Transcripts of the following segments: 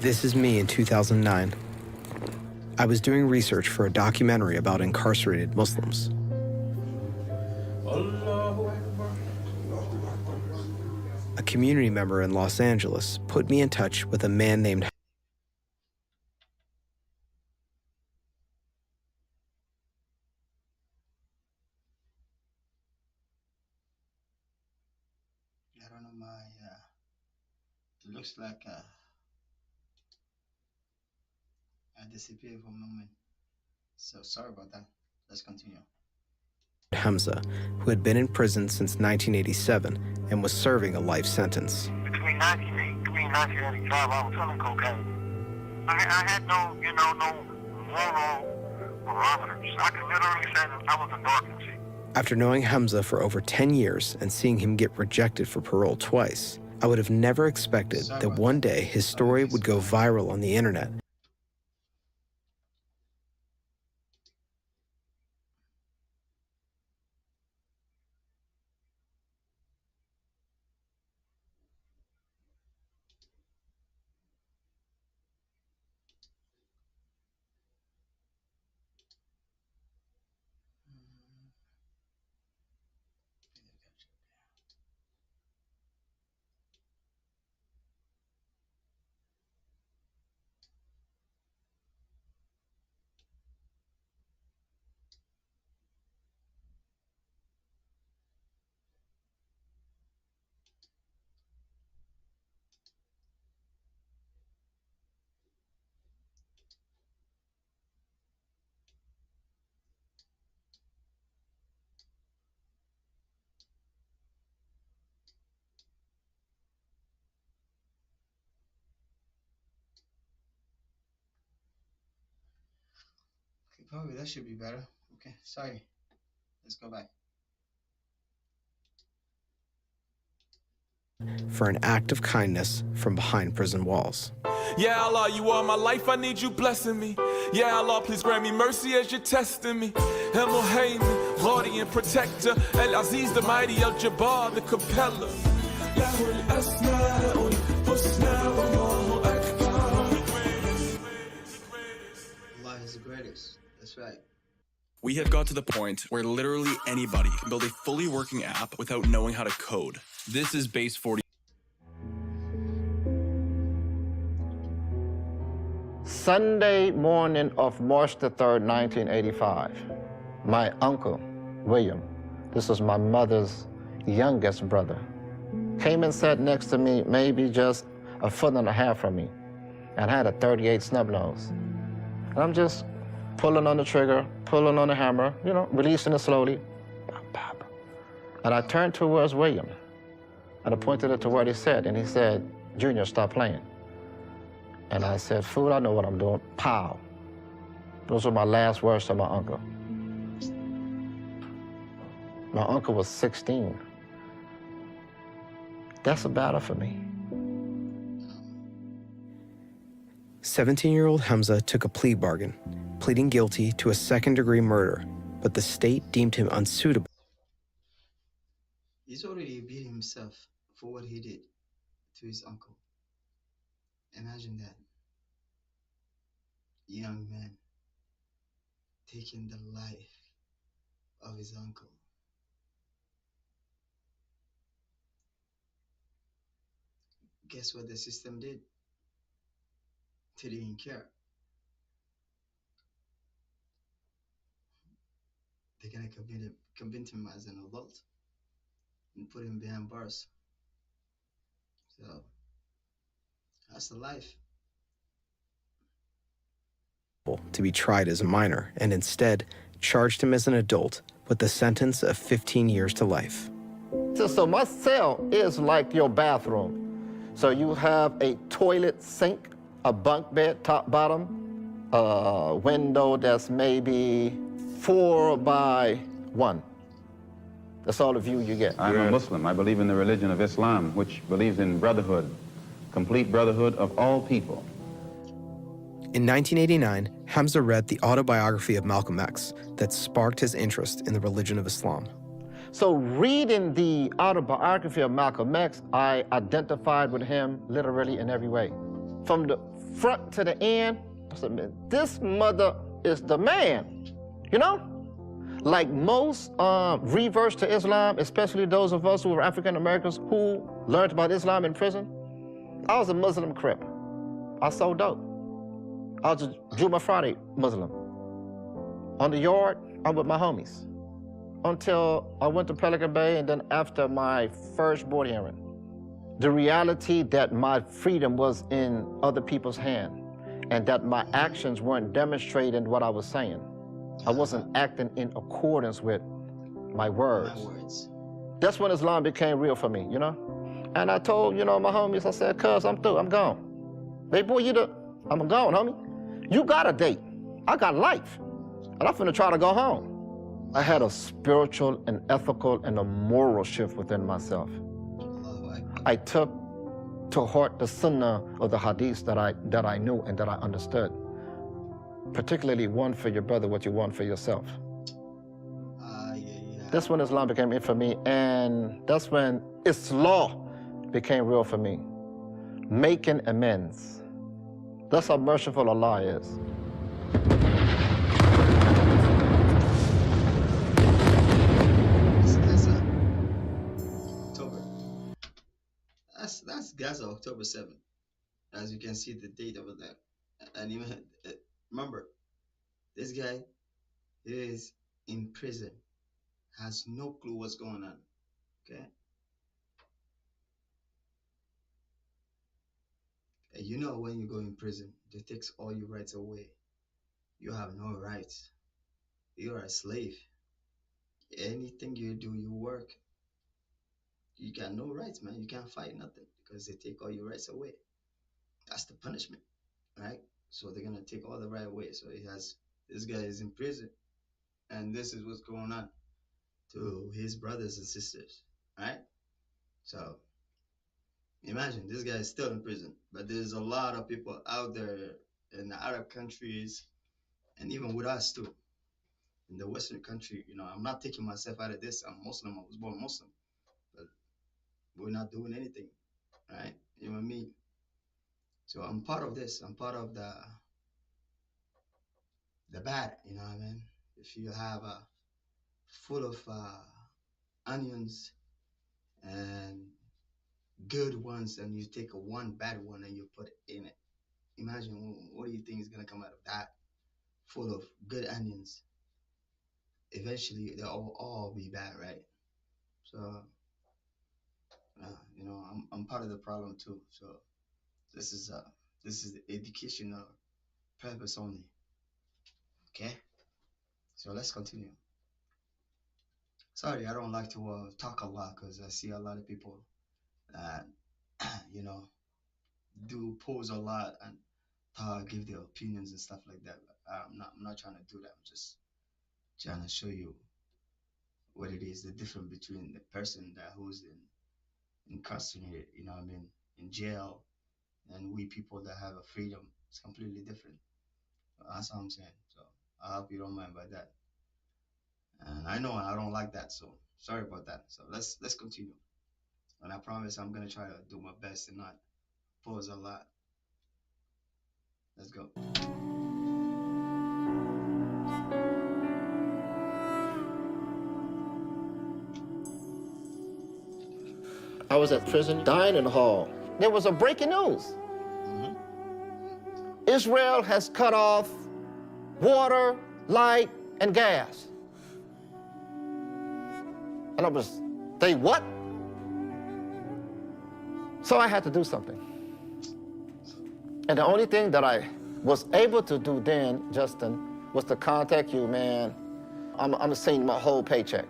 This is me in 2009. I was doing research for a documentary about incarcerated Muslims. A community member in Los Angeles put me in touch with a man named I don't know, it looks like I disappeared for a moment. So sorry about that. Let's continue. Hamza, who had been in prison since 1987 and was serving a life sentence. Between 1983 and 1985, I was selling cocaine. I had no moral barometers. I could literally say that I was a darkness. After knowing Hamza for over 10 years and seeing him get rejected for parole twice, I would have never expected that one day his story would go viral on the internet. Okay, probably that should be better. Okay, sorry. Let's go back. For an act of kindness from behind prison walls. Yeah, Allah, you are my life, I need you blessing me. Yeah, Allah, please grant me mercy as you're testing me. Elohim, guardian, protector, Al-Aziz, the mighty, Al-Jabbar, the compeller. Allah is the greatest. That's right. We have got to the point where literally anybody can build a fully working app without knowing how to code. This is Base 40. Sunday morning of March the 3rd, 1985, my uncle, William, this was my mother's youngest brother, came and sat next to me, maybe just a foot and a half from me, and had a .38 snub nose. And I'm just pulling on the trigger, pulling on the hammer, you know, releasing it slowly. And I turned towards William, and I pointed it to where he said, and he said, "Junior, stop playing." And I said, "Fool, I know what I'm doing." Pow. Those were my last words to my uncle. My uncle was 16. That's a battle for me. 17-year-old Hamza took a plea bargain, pleading guilty to a second-degree murder, but the state deemed him unsuitable. He's already beat himself for what he did to his uncle. Imagine that. Young man taking the life of his uncle. Guess what the system did? They didn't care. They're gonna convict him as an adult and put him behind bars. So that's the life. To be tried as a minor, and instead charged him as an adult with the sentence of 15 years to life. So my cell is like your bathroom. So you have a toilet sink, a bunk bed, top, bottom, a window that's maybe 4 by 1. That's all the view you get. I'm a Muslim. I believe in the religion of Islam, which believes in brotherhood, complete brotherhood of all people. In 1989, Hamza read the autobiography of Malcolm X that sparked his interest in the religion of Islam. So reading the autobiography of Malcolm X, I identified with him literally in every way. From the front to the end. I said, man, this mother is the man, you know? Like most reverts to Islam, especially those of us who are African Americans who learned about Islam in prison, I was a Muslim crip. I sold dope. I was a Juma Friday Muslim. On the yard, I'm with my homies. Until I went to Pelican Bay, and then after my first board hearing. The reality that my freedom was in other people's hands, and that my actions weren't demonstrating what I was saying. I wasn't acting in accordance with my words. That's when Islam became real for me, you know? And I told, you know, my homies, I said, cuz, I'm through, I'm gone. Hey, boy, I'm gone, homie. You got a date. I got life. And I'm finna try to go home. I had a spiritual and ethical and a moral shift within myself. I took to heart the sunnah of the hadiths that I knew and that I understood. Particularly one for your brother, what you want for yourself. That's when Islam became it for me, and that's when Islam became real for me. Making amends. That's how merciful Allah is. That's Gaza, October 7th. As you can see the date over there. And even remember, this guy is in prison, has no clue what's going on. Okay? And you know, when you go in prison, they take all your rights away. You have no rights. You're a slave. Anything you do, you work. You got no rights, man. You can't fight nothing because they take all your rights away. That's the punishment, right? So they're gonna take all the right away. So this guy is in prison, and this is what's going on to his brothers and sisters, right? So imagine this guy is still in prison, but there's a lot of people out there in the Arab countries, and even with us too, in the Western country. You know, I'm not taking myself out of this. I'm Muslim. I was born Muslim, but we're not doing anything, right? You know what I mean? So I'm part of this. I'm part of the bad, you know what I mean? If you have a full of onions and good ones, and you take one bad one and you put it in it, imagine what do you think is gonna come out of that? Full of good onions. Eventually, they'll all be bad, right? So, you know, I'm part of the problem too. So this is the educational purpose only. Okay, so let's continue. Sorry, I don't like to talk a lot because I see a lot of people that you know, do pose a lot and give their opinions and stuff like that. But I'm not trying to do that. I'm just trying to show you what it is, the difference between the person who's incarcerated, you know what I mean, in jail, and we people that have a freedom. It's completely different. That's what I'm saying. So I hope you don't mind by that. And I know I don't like that, so sorry about that. So let's continue. And I promise I'm gonna try to do my best and not pause a lot. Let's go. I was at prison dining hall. There was a breaking news. Israel has cut off water, light, and gas. And I was, they what? So I had to do something. And the only thing that I was able to do then, Justin, was to contact you, man. I'm sending my whole paycheck.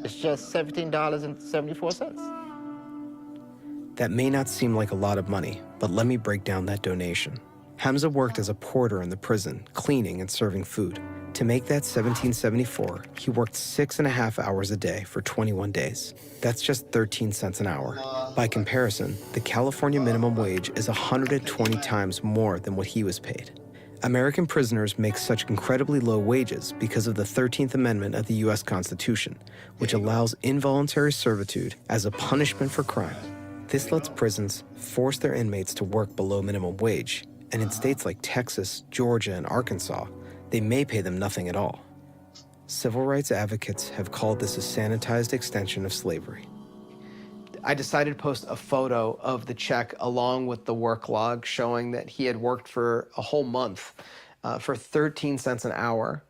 It's just $17.74. That may not seem like a lot of money, but let me break down that donation. Hamza worked as a porter in the prison, cleaning and serving food. To make that $17.74, he worked 6.5 hours a day for 21 days. That's just 13 cents an hour. By comparison, the California minimum wage is 120 times more than what he was paid. American prisoners make such incredibly low wages because of the 13th Amendment of the U.S. Constitution, which allows involuntary servitude as a punishment for crime. This lets prisons force their inmates to work below minimum wage, and in states like Texas, Georgia, and Arkansas, they may pay them nothing at all. Civil rights advocates have called this a sanitized extension of slavery. I decided to post a photo of the check along with the work log showing that he had worked for a whole month for 13 cents an hour,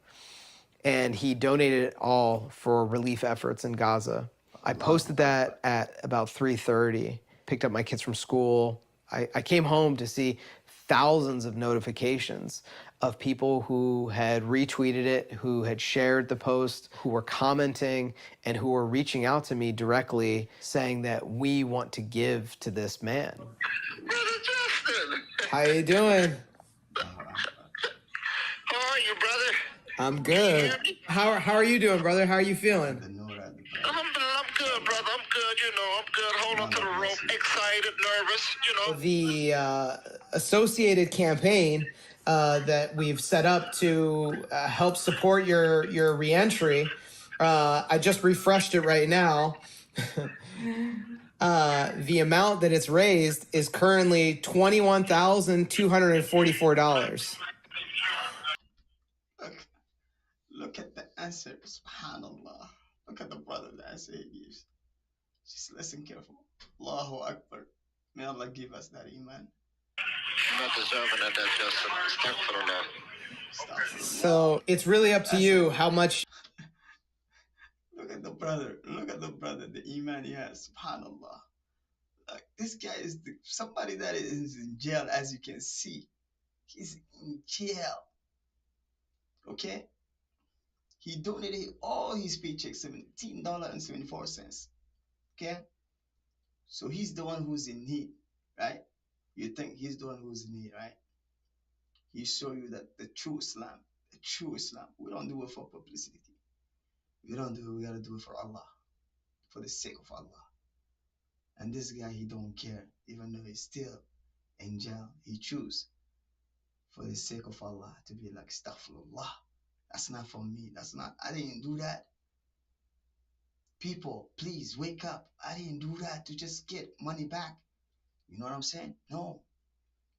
and he donated it all for relief efforts in Gaza. I posted that at about 3:30, picked up my kids from school. I came home to see thousands of notifications of people who had retweeted it, who had shared the post, who were commenting, and who were reaching out to me directly saying that we want to give to this man. Brother Justin! How you doing? How are you, brother? I'm good. How are you doing, brother? How are you feeling? Alhamdulillah, I'm good, brother. I'm good, I'm good. Hold on to the rope. Excited, nervous, The associated campaign that we've set up to help support your reentry, I just refreshed it right now. The amount that it's raised is currently $21,244. Look at the answer, subhanallah. Look at the brother, the answer he gives. Just listen careful. Allahu Akbar. May Allah give us that iman. Not deserving of that, Justin. Astaghfirullah. So it's really up to you how much. Look at the brother. Look at the brother, the iman he has. Subhanallah. Like, this guy is somebody that is in jail, as you can see. He's in jail. Okay? He donated all his paychecks, $17.74. Okay? So he's the one who's in need, right? You think he's the one who's in need, right? He show you that the true Islam, we don't do it for publicity. We don't do it, we gotta do it for Allah, for the sake of Allah. And this guy, he don't care, even though he's still in jail. He choose for the sake of Allah to be like, astaghfirullah. That's not for me. I didn't do that. People, please wake up. I didn't do that to just get money back. You know what I'm saying? No.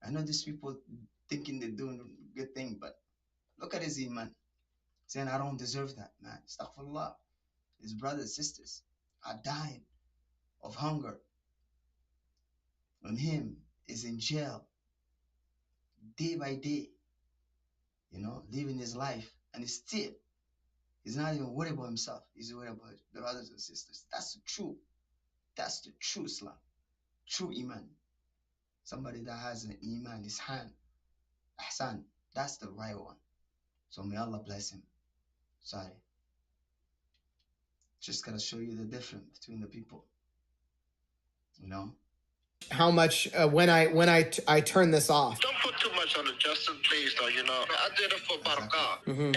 I know these people thinking they're doing a good thing, but look at his iman. Saying, I don't deserve that, man. Astaghfirullah. His brothers and sisters are dying of hunger. And him is in jail day by day, living his life. And he's not even worried about himself. He's worried about his brothers and sisters. That's the true Islam, true iman. Somebody that has an iman, his hand, ahsan, that's the right one. So may Allah bless him. Sorry. Just gotta show you the difference between the people. How much when I turn this off? Don't put too much on it, Justin, please, though, I did it for barakah. And to be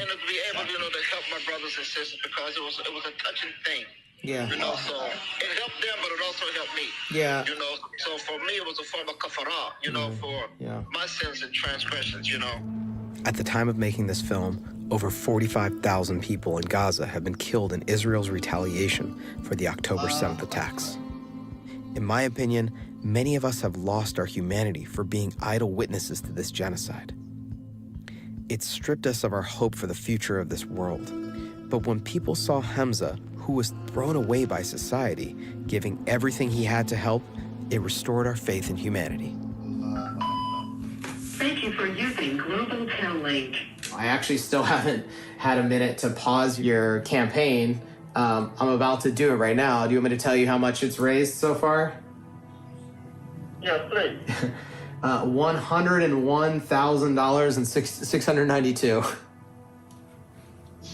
able, to help my brothers and sisters, because it was a touching thing. Yeah. So it helped them, but it also helped me. Yeah. So for me, it was a form of kafara, for my sins and transgressions, At the time of making this film, over 45,000 people in Gaza have been killed in Israel's retaliation for the October 7th attacks. In my opinion, many of us have lost our humanity for being idle witnesses to this genocide. It stripped us of our hope for the future of this world. But when people saw Hamza, who was thrown away by society, giving everything he had to help, it restored our faith in humanity. Thank you for using Global Link. I actually still haven't had a minute to pause your campaign. I'm about to do it right now. Do you want me to tell you how much it's raised so far? Yeah, please. $101,692.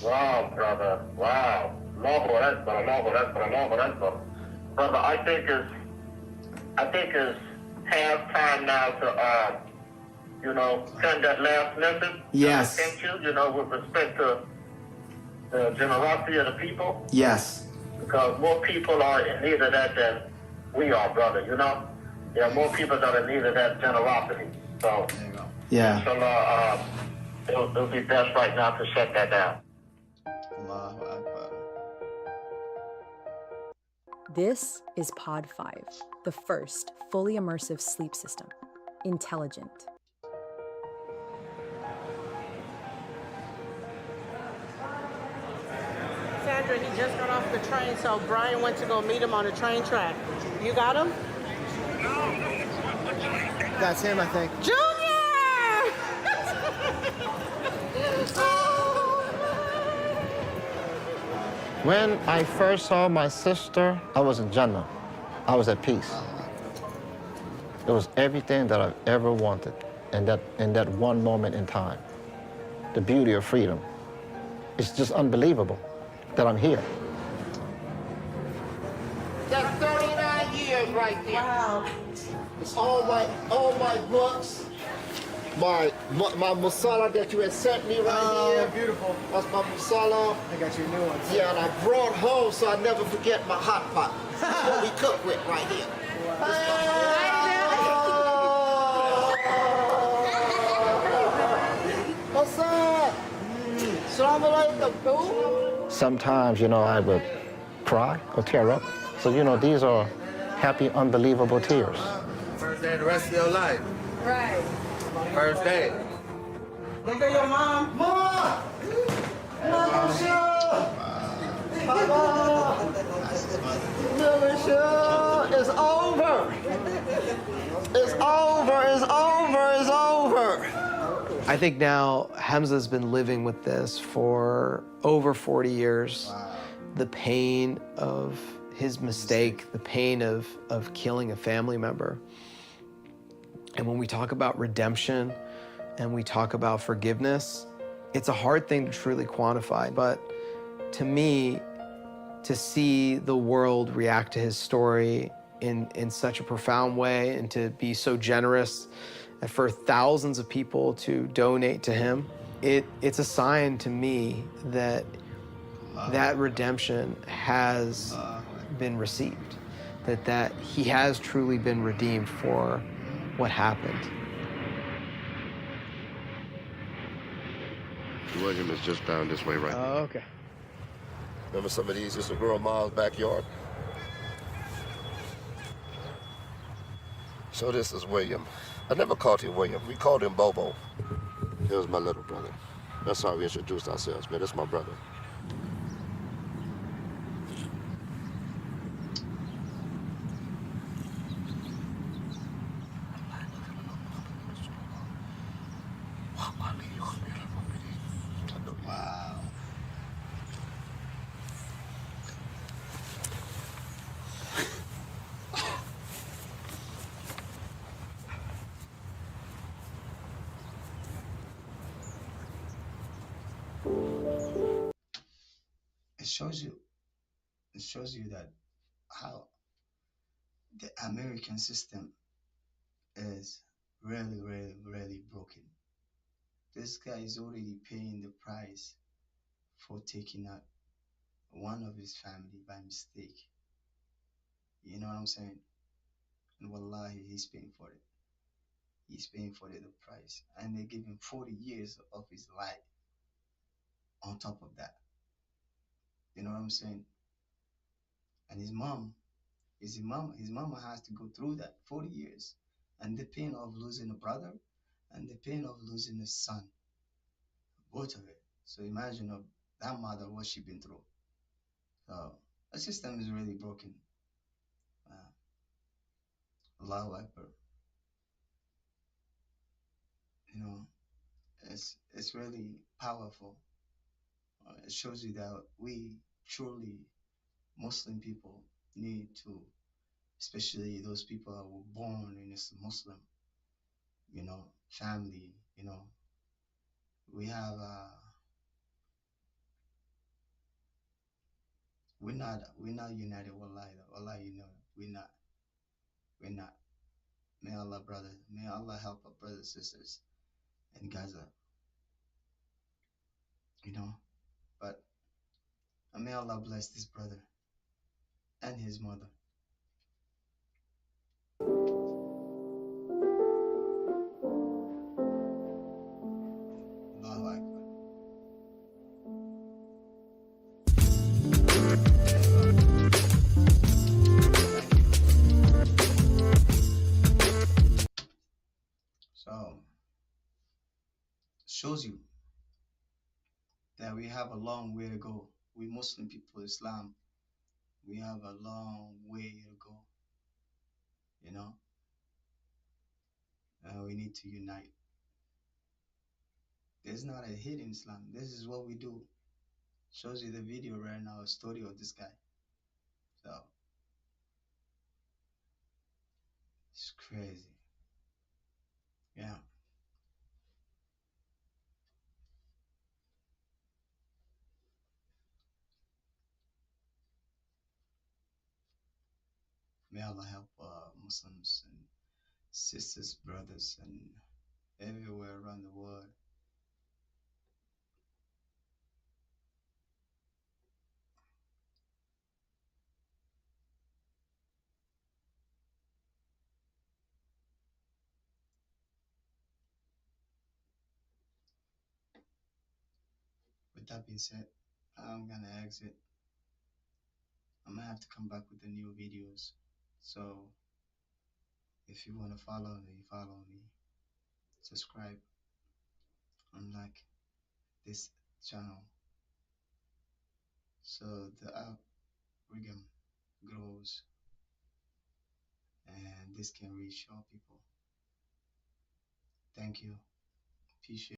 Wow, brother. Wow. Brother, I think it's half time now to send that last message. Yes. Thank you, with respect to the generosity of the people. Yes. Because more people are in need of that than we are, brother, There are more people that are in need of that generosity. So, yeah. Inshallah, it'll be best right now to shut that down. Allahu Akbar. This is Pod 5, the first fully immersive sleep system, Intelligent. Sandra, he just got off the train, so Brian went to go meet him on the train track. You got him? That's him, I think. Junior! When I first saw my sister, I was in Jannah. I was at peace. It was everything that I've ever wanted in that one moment in time. The beauty of freedom. It's just unbelievable that I'm here. That's 39 years right there. Wow. It's all my books, my masala that you had sent me right here. Beautiful. That's my masala. I got your new ones. Yeah, and I brought home so I never forget my hot pot. That's what we cook with right here. What's up? Assalamu alaikum. Sometimes, I would cry or tear up. So, these are happy, unbelievable tears. First day of the rest of your life. Right. First day. Look at your mom. Mama! It's over. It's over. It's over. It's over. I think now Hamza's been living with this for over 40 years. Wow. The pain of his mistake, the pain of killing a family member. And when we talk about redemption and we talk about forgiveness, it's a hard thing to truly quantify. But to me, to see the world react to his story in such a profound way and to be so generous and for thousands of people to donate to him, it's a sign to me that that redemption has been received, that he has truly been redeemed for what happened. William is just down this way right now. Oh, okay. Remember some of these used to grow in Ma's backyard? So this is William. I never called him William. We called him Bobo. He was my little brother. That's how we introduced ourselves, man. That's my brother. Wow. It shows you that how the American system is really, really, really broken. This guy is already paying the price for taking out one of his family by mistake. You know what I'm saying? And wallahi, he's paying for it. He's paying for the price. And they give him 40 years of his life on top of that. You know what I'm saying? And his mama has to go through that 40 years. And the pain of losing a brother and the pain of losing a son. Both of it. So imagine of that mother, what she been through. So the system is really broken. Allahu Akbar. You know, it's really powerful. It shows you that we truly, Muslim people, need to, especially those people that were born in this Muslim, family, we have, we're not united, wallahi, we're not. May Allah help our brothers and sisters in Gaza, but may Allah bless this brother and his mother. Allahu Akbar. we have a long way to go. We Muslim people, Islam, we have a long way to go. You know, we need to unite. There's not a hidden Islam. This is what we do. Shows you the video right now, a story of this guy. So it's crazy. Yeah. May Allah help Muslims and sisters, brothers, and everywhere around the world. With that being said, I'm gonna exit. I'm gonna have to come back with the new videos. So if you wanna follow me, subscribe, and like this channel so the algorithm grows and this can reach all people. Thank you. Appreciate